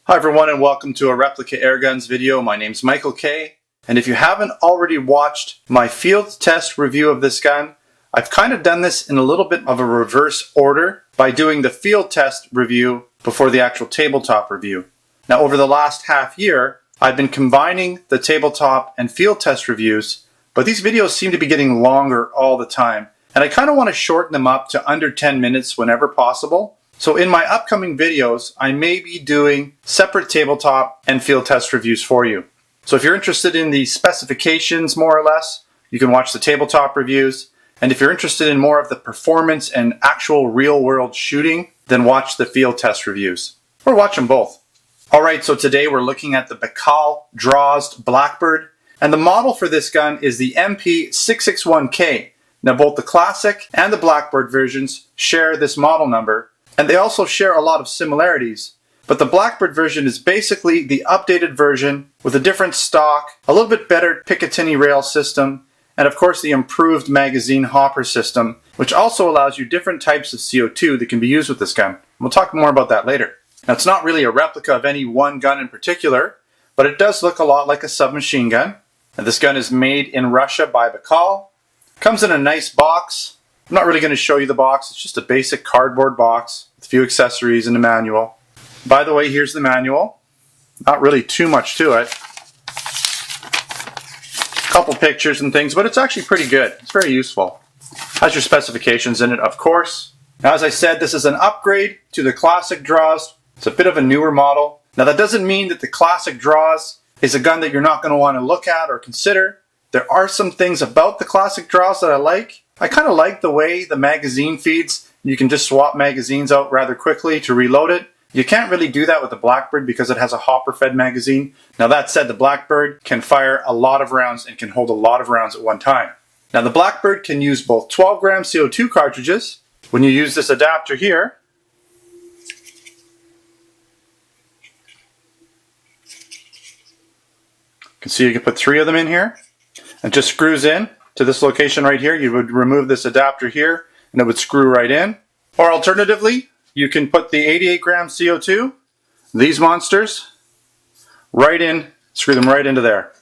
Hi everyone and welcome to a replica airguns video. My name's Michael K. And if you haven't already watched my field test review of this gun, I've kind of done this in a little bit of a reverse order by doing the field test review before the actual tabletop review. Now over the last half year, I've been combining the tabletop and field test reviews, but these videos seem to be getting longer all the time. And I kind of want to shorten them up to under 10 minutes whenever possible. So in my upcoming videos, I may be doing separate tabletop and field test reviews for you. So if you're interested in the specifications more or less, you can watch the tabletop reviews. And if you're interested in more of the performance and actual real world shooting, then watch the field test reviews. Or watch them both. Alright, so today we're looking at the Baikal Drozd Blackbird. And the model for this gun is the MP-661K. Now both the Classic and the Blackbird versions share this model number. And they also share a lot of similarities, but the Blackbird version is basically the updated version with a different stock, a little bit better Picatinny rail system, and of course the improved magazine hopper system, which also allows you different types of CO2 that can be used with this gun. We'll talk more about that later. Now it's not really a replica of any one gun in particular, but it does look a lot like a submachine gun. And this gun is made in Russia by Baikal. Comes in a nice box. I'm not really going to show you the box, it's just a basic cardboard box with a few accessories and a manual. By the way, here's the manual. Not really too much to it. A couple pictures and things, but it's actually pretty good. It's very useful. Has your specifications in it, of course. Now, as I said, this is an upgrade to the Classic Drozd. It's a bit of a newer model. Now, that doesn't mean that the Classic Drozd is a gun that you're not going to want to look at or consider. There are some things about the Classic Drozd that I like. I kind of like the way the magazine feeds. You can just swap magazines out rather quickly to reload it. You can't really do that with the Blackbird because it has a hopper-fed magazine. Now that said, the Blackbird can fire a lot of rounds and can hold a lot of rounds at one time. Now the Blackbird can use both 12-gram CO2 cartridges. When you use this adapter here, you can see you can put 3 of them in here. And just screws in to this location right here. You would remove this adapter here and it would screw right in. Or alternatively, you can put the 88-gram CO2, these monsters, right in, screw them right into there.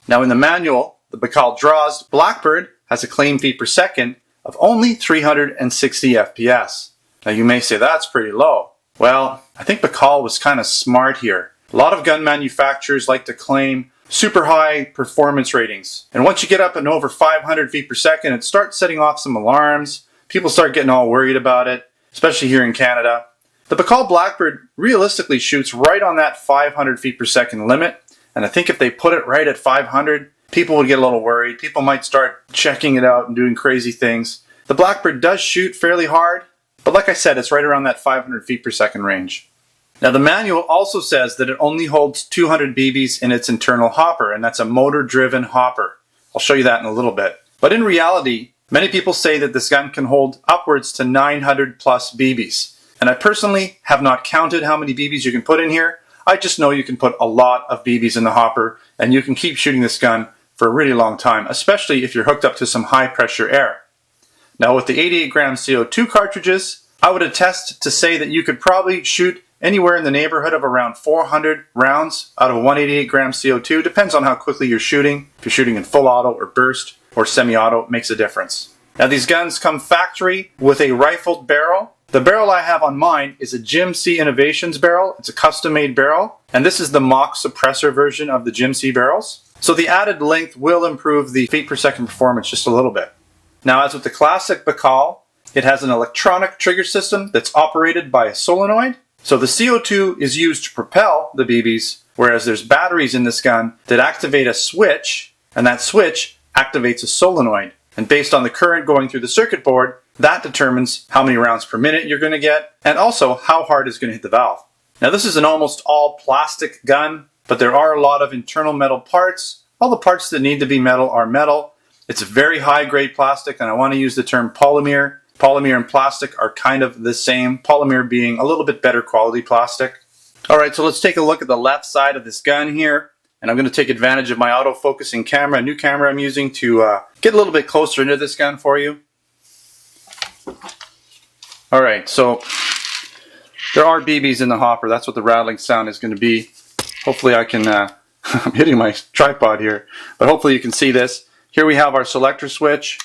Now in the manual, the Baikal Drozd Blackbird has a claim feet per second of only 360 FPS. Now you may say that's pretty low. Well, I think Baikal was kind of smart here. A lot of gun manufacturers like to claim super high performance ratings. And once you get up and over 500 feet per second, it starts setting off some alarms. People start getting all worried about it, especially here in Canada. The Baikal Blackbird realistically shoots right on that 500 feet per second limit. And I think if they put it right at 500, people would get a little worried. People might start checking it out and doing crazy things. The Blackbird does shoot fairly hard, but like I said, it's right around that 500 feet per second range. Now the manual also says that it only holds 200 BBs in its internal hopper, and that's a motor-driven hopper. I'll show you that in a little bit. But in reality, many people say that this gun can hold upwards to 900 plus BBs. And I personally have not counted how many BBs you can put in here. I just know you can put a lot of BBs in the hopper, and you can keep shooting this gun for a really long time, especially if you're hooked up to some high pressure air. Now with the 88-gram CO2 cartridges, I would attest to say that you could probably shoot anywhere in the neighborhood of around 400 rounds out of 188-gram CO2. Depends on how quickly you're shooting. If you're shooting in full auto or burst or semi-auto, it makes a difference. Now these guns come factory with a rifled barrel. The barrel I have on mine is a Jim C Innovations barrel. It's a custom-made barrel. And this is the mock suppressor version of the Jim C barrels. So the added length will improve the feet per second performance just a little bit. Now as with the Classic Baikal, it has an electronic trigger system that's operated by a solenoid. So the CO2 is used to propel the BBs, whereas there's batteries in this gun that activate a switch, and that switch activates a solenoid. And based on the current going through the circuit board, that determines how many rounds per minute you're going to get, and also how hard it's going to hit the valve. Now this is an almost all plastic gun, but there are a lot of internal metal parts. All the parts that need to be metal are metal. It's a very high grade plastic, and I want to use the term polymer. Polymer and plastic are kind of the same, polymer being a little bit better quality plastic. Alright, so let's take a look at the left side of this gun here. And I'm going to take advantage of my auto-focusing camera, a new camera I'm using to get a little bit closer into this gun for you. Alright, so there are BBs in the hopper. That's what the rattling sound is going to be. Hopefully I can, I'm hitting my tripod here, but hopefully you can see this. Here we have our selector switch,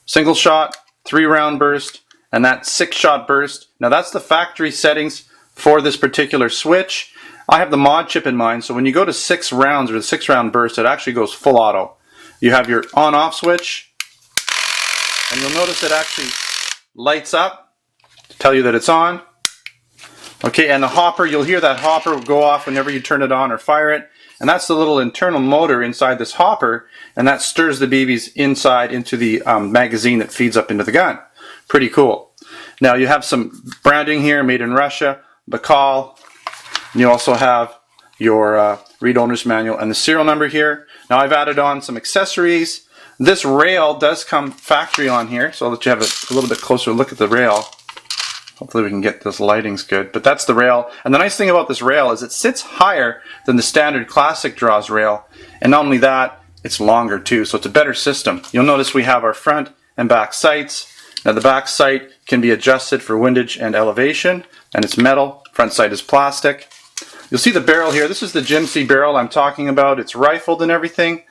single shot, 3-round burst, and that 6-shot burst. Now that's the factory settings for this particular switch. I have the mod chip in mind, so when you go to 6 rounds or the 6-round burst, it actually goes full auto. You have your on-off switch, and you'll notice it actually lights up to tell you that it's on. Okay, and the hopper, you'll hear that hopper go off whenever you turn it on or fire it. And that's the little internal motor inside this hopper, and that stirs the BBs inside into the magazine that feeds up into the gun. Pretty cool. Now you have some branding here, made in Russia, Baikal. And you also have your read owner's manual and the serial number here. Now I've added on some accessories. This rail does come factory on here, so I'll let you have a little bit closer look at the rail. Hopefully we can get this lighting's good, but that's the rail. And the nice thing about this rail is it sits higher than the standard Classic Drozd rail, and not only that, it's longer too, so it's a better system. You'll notice we have our front and back sights. Now the back sight can be adjusted for windage and elevation, and it's metal. Front sight is plastic. You'll see the barrel here. This is the Jimsy barrel I'm talking about. It's rifled and everything,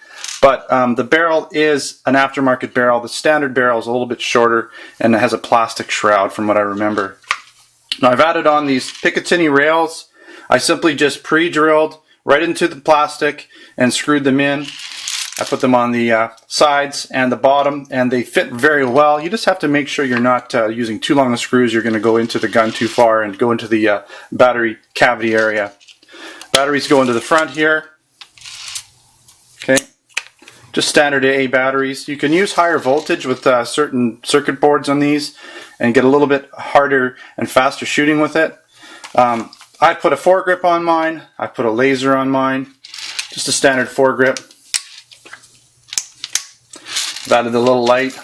but the barrel is an aftermarket barrel. The standard barrel is a little bit shorter and it has a plastic shroud from what I remember. Now I've added on these Picatinny rails. I simply just pre-drilled right into the plastic and screwed them in. I put them on the sides and the bottom, and they fit very well. You just have to make sure you're not using too long of screws. You're going to go into the gun too far and go into the battery cavity area. Batteries go into the front here. Okay, just standard AA batteries. You can use higher voltage with certain circuit boards on these and get a little bit harder and faster shooting with it. I put a foregrip on mine. I put a laser on mine. Just a standard foregrip. I've added the little light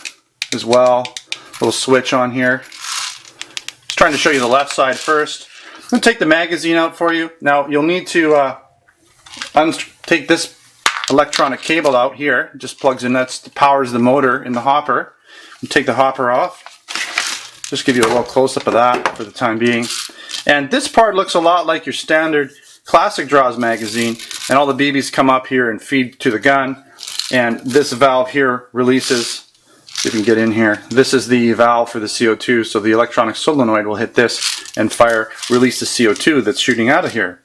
as well. Little switch on here. Just trying to show you the left side first. I'm going to take the magazine out for you. Now you'll need to take this electronic cable out here. It just plugs in. That powers the motor in the hopper. And take the hopper off. Just give you a little close-up of that for the time being. And this part looks a lot like your standard Classic Drozd magazine, and all the BBs come up here and feed to the gun. And this valve here releases, if you can get in here, this is the valve for the CO2, so the electronic solenoid will hit this and release the CO2 that's shooting out of here.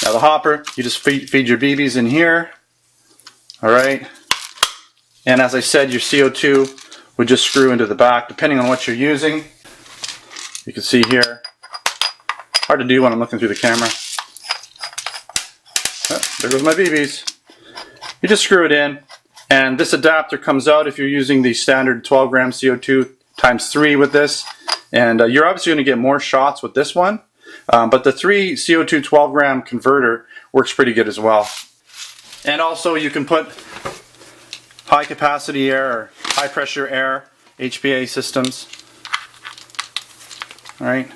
Now the hopper, you just feed your BBs in here, alright, and as I said, your CO2 would just screw into the back, depending on what you're using. You can see here, hard to do when I'm looking through the camera. Oh, there goes my BBs. You just screw it in, and this adapter comes out if you're using the standard 12 gram CO2 times 3 with this, and you're obviously going to get more shots with this one, but the 3 CO2 12 gram converter works pretty good as well. And also you can put high capacity air or high pressure air HPA systems. Alright,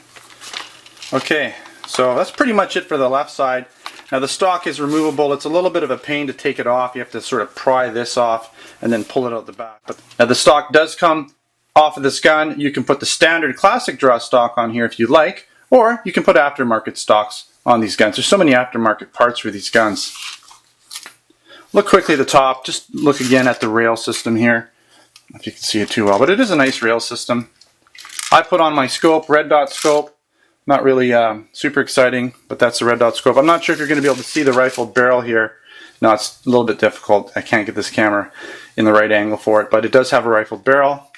okay, so that's pretty much it for the left side. Now the stock is removable. It's a little bit of a pain to take it off. You have to sort of pry this off and then pull it out the back. But now the stock does come off of this gun. You can put the standard Classic Drozd stock on here if you like, or you can put aftermarket stocks on these guns. There's so many aftermarket parts for these guns. Look quickly at the top. Just look again at the rail system here, if you can see it too well. But it is a nice rail system. I put on my scope, red dot scope. Not really super exciting, but that's the red dot scope. I'm not sure if you're going to be able to see the rifled barrel here. No, it's a little bit difficult. I can't get this camera in the right angle for it, but it does have a rifled barrel.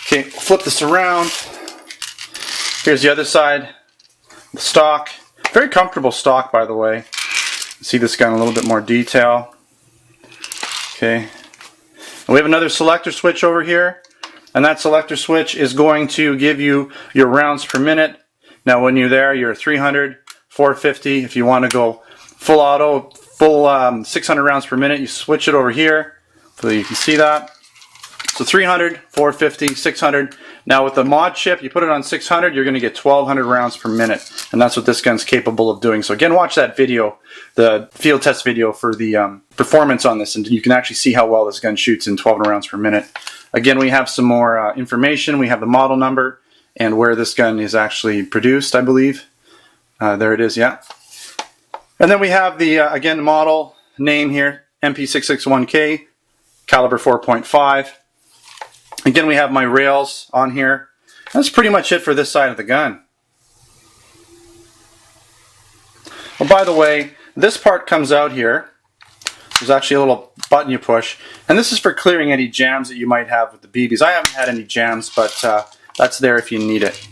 Okay, flip this around. Here's the other side. The stock. Very comfortable stock, by the way. See this gun in a little bit more detail. Okay. And we have another selector switch over here. And that selector switch is going to give you your rounds per minute. Now when you're there, you're 300, 450. If you want to go full auto, full 600 rounds per minute, you switch it over here so you can see that. So 300, 450, 600. Now with the mod chip, you put it on 600, you're going to get 1200 rounds per minute. And that's what this gun's capable of doing. So again, watch that video, the field test video for the performance on this, and you can actually see how well this gun shoots in 1200 rounds per minute. Again, we have some more information. We have the model number and where this gun is actually produced, I believe. There it is, yeah. And then we have the, again, the model name here, MP-661K, caliber 4.5. Again, we have my rails on here. That's pretty much it for this side of the gun. Well, by the way, this part comes out here. There's actually a little button you push, and this is for clearing any jams that you might have with the BBs. I haven't had any jams, but that's there if you need it.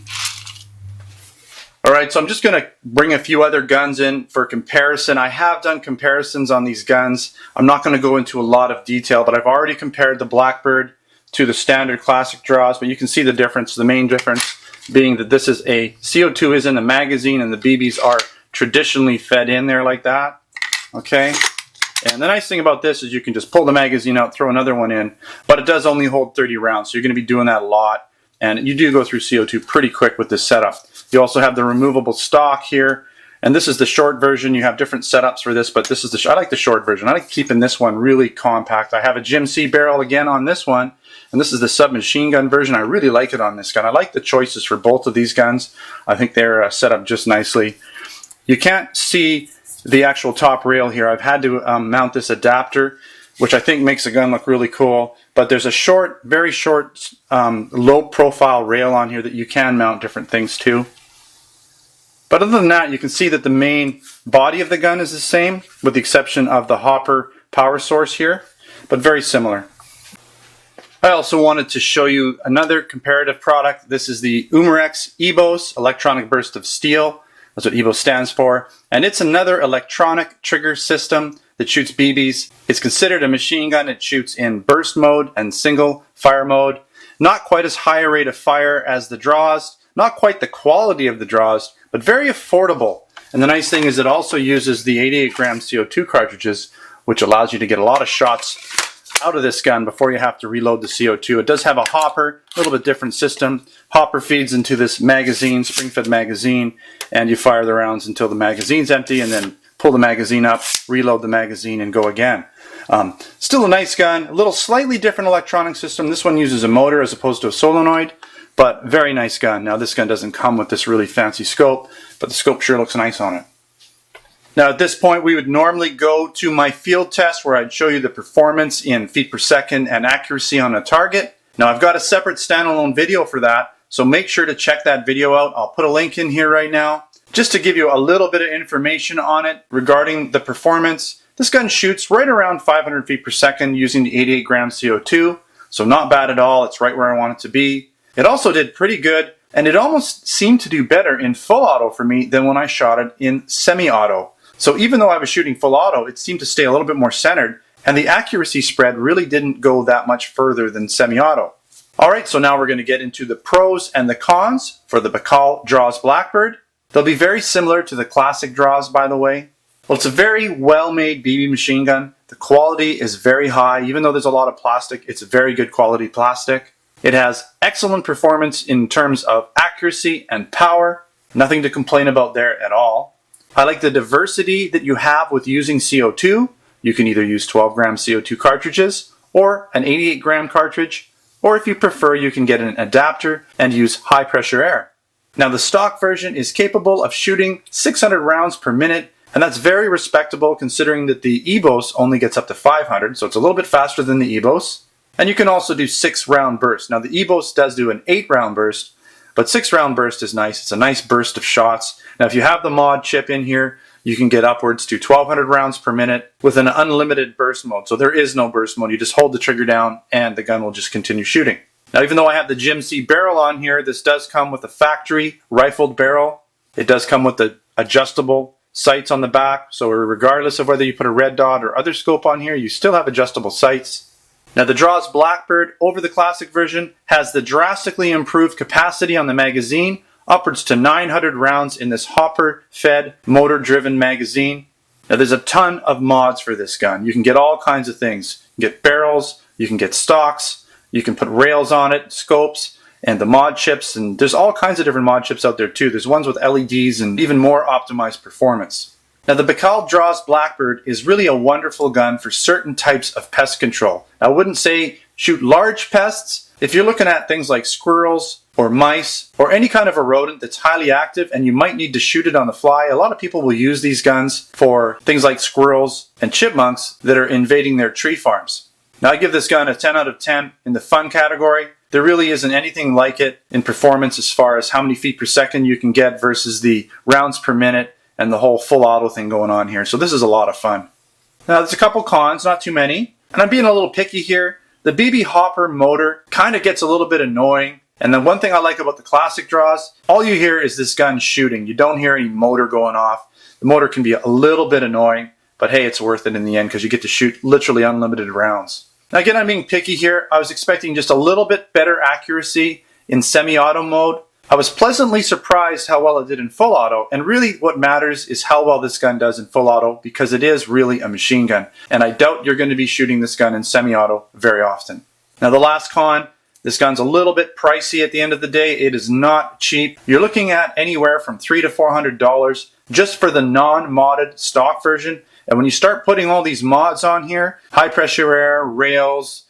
Alright, so I'm just going to bring a few other guns in for comparison. I have done comparisons on these guns. I'm not going to go into a lot of detail, but I've already compared the Blackbird to the standard Classic Drozd, but you can see the difference. The main difference being that this is a CO2 is in the magazine and the BBs are traditionally fed in there like that. Okay, and the nice thing about this is you can just pull the magazine out, throw another one in, but it does only hold 30 rounds, so you're going to be doing that a lot, and you do go through CO2 pretty quick with this setup. You also have the removable stock here, and this is the short version. You have different setups for this, but this is the I like the short version. I like keeping this one really compact. I have a Jim C barrel again on this one, and this is the submachine gun version. I really like it on this gun. I like the choices for both of these guns. I think they're set up just nicely. You can't see the actual top rail here. I've had to mount this adapter, which I think makes the gun look really cool. But there's a short, very short, low profile rail on here that you can mount different things to. But other than that, you can see that the main body of the gun is the same, with the exception of the hopper power source here, but very similar. I also wanted to show you another comparative product. This is the Umarex EBOS, Electronic Burst of Steel. That's what EBOS stands for. And it's another electronic trigger system that shoots BBs. It's considered a machine gun. It shoots in burst mode and single fire mode. Not quite as high a rate of fire as the Drozd, not quite the quality of the Drozd, but very affordable. And the nice thing is it also uses the 88 gram CO2 cartridges, which allows you to get a lot of shots out of this gun before you have to reload the CO2. It does have a hopper, a little bit different system. Hopper feeds into this magazine, spring-fed magazine, and you fire the rounds until the magazine's empty, and then pull the magazine up, reload the magazine, and go again. Still a nice gun, a little slightly different electronic system. This one uses a motor as opposed to a solenoid, but very nice gun. Now this gun doesn't come with this really fancy scope, but the scope sure looks nice on it. Now at this point we would normally go to my field test where I'd show you the performance in feet per second and accuracy on a target. Now I've got a separate standalone video for that, so make sure to check that video out. I'll put a link in here right now. Just to give you a little bit of information on it regarding the performance, this gun shoots right around 500 feet per second using the 88 gram CO2, so not bad at all. It's right where I want it to be. It also did pretty good, and it almost seemed to do better in full auto for me than when I shot it in semi-auto. So even though I was shooting full auto, it seemed to stay a little bit more centered, and the accuracy spread really didn't go that much further than semi-auto. Alright, so now we're going to get into the pros and the cons for the Baikal Drozd Blackbird. They'll be very similar to the Classic Drozd, by the way. Well, it's a very well-made BB machine gun. The quality is very high. Even though there's a lot of plastic, it's very good quality plastic. It has excellent performance in terms of accuracy and power. Nothing to complain about there at all. I like the diversity that you have with using CO2. You can either use 12 gram CO2 cartridges or an 88 gram cartridge, or if you prefer, you can get an adapter and use high pressure air. Now the stock version is capable of shooting 600 rounds per minute, and that's very respectable considering that the EBOS only gets up to 500, so it's a little bit faster than the EBOS. And you can also do 6-round bursts. Now the EBOS does do an 8-round burst, but 6-round burst is nice. It's a nice burst of shots. Now if you have the mod chip in here, you can get upwards to 1200 rounds per minute with an unlimited burst mode. So there is no burst mode. You just hold the trigger down and the gun will just continue shooting. Now even though I have the Jim C barrel on here, this does come with a factory rifled barrel. It does come with the adjustable sights on the back. So regardless of whether you put a red dot or other scope on here, you still have adjustable sights. Now the Drozd Blackbird over the Classic version has the drastically improved capacity on the magazine, upwards to 900 rounds in this hopper-fed, motor-driven magazine. Now there's a ton of mods for this gun. You can get all kinds of things. You can get barrels, you can get stocks, you can put rails on it, scopes, and the mod chips, and there's all kinds of different mod chips out there too. There's ones with LEDs and even more optimized performance. Now the Baikal Drozd Blackbird is really a wonderful gun for certain types of pest control. I wouldn't say shoot large pests, if you're looking at things like squirrels or mice or any kind of a rodent that's highly active and you might need to shoot it on the fly, a lot of people will use these guns for things like squirrels and chipmunks that are invading their tree farms. Now, I give this gun a 10 out of 10 in the fun category. There really isn't anything like it in performance as far as how many feet per second you can get versus the rounds per minute and the whole full auto thing going on here. So this is a lot of fun. Now, there's a couple cons, not too many. And I'm being a little picky here. The BB hopper motor kind of gets a little bit annoying. And then one thing I like about the Classic Drozd, all you hear is this gun shooting. You don't hear any motor going off. The motor can be a little bit annoying, but hey, it's worth it in the end because you get to shoot literally unlimited rounds. Now again, I'm being picky here. I was expecting just a little bit better accuracy in semi-auto mode. I was pleasantly surprised how well it did in full auto, and really what matters is how well this gun does in full auto because it is really a machine gun, and I doubt you're going to be shooting this gun in semi-auto very often. Now the last con, this gun's a little bit pricey at the end of the day. It is not cheap. You're looking at anywhere from $300 to $400 just for the non-modded stock version. And when you start putting all these mods on here, high pressure air, rails,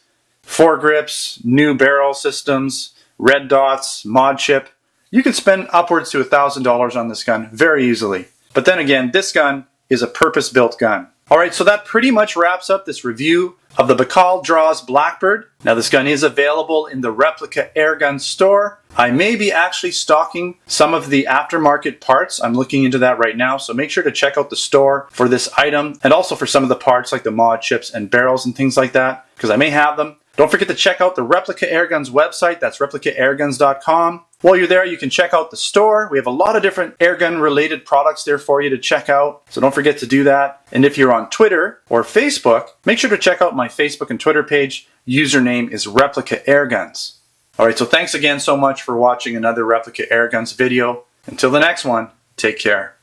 foregrips, new barrel systems, red dots, mod chip, you can spend upwards to $1,000 on this gun very easily. But then again, this gun is a purpose-built gun. Alright, so that pretty much wraps up this review of the Baikal Drozd Blackbird. Now this gun is available in the Replica Airgun store. I may be actually stocking some of the aftermarket parts. I'm looking into that right now, so make sure to check out the store for this item and also for some of the parts like the mod chips and barrels and things like that, because I may have them. Don't forget to check out the Replica Airguns website. That's replicaairguns.com. While you're there, you can check out the store. We have a lot of different airgun related products there for you to check out, so don't forget to do that. And if you're on Twitter or Facebook, make sure to check out my Facebook and Twitter page. Username is Replica Airguns. Alright, so thanks again so much for watching another Replica Airguns video. Until the next one, take care.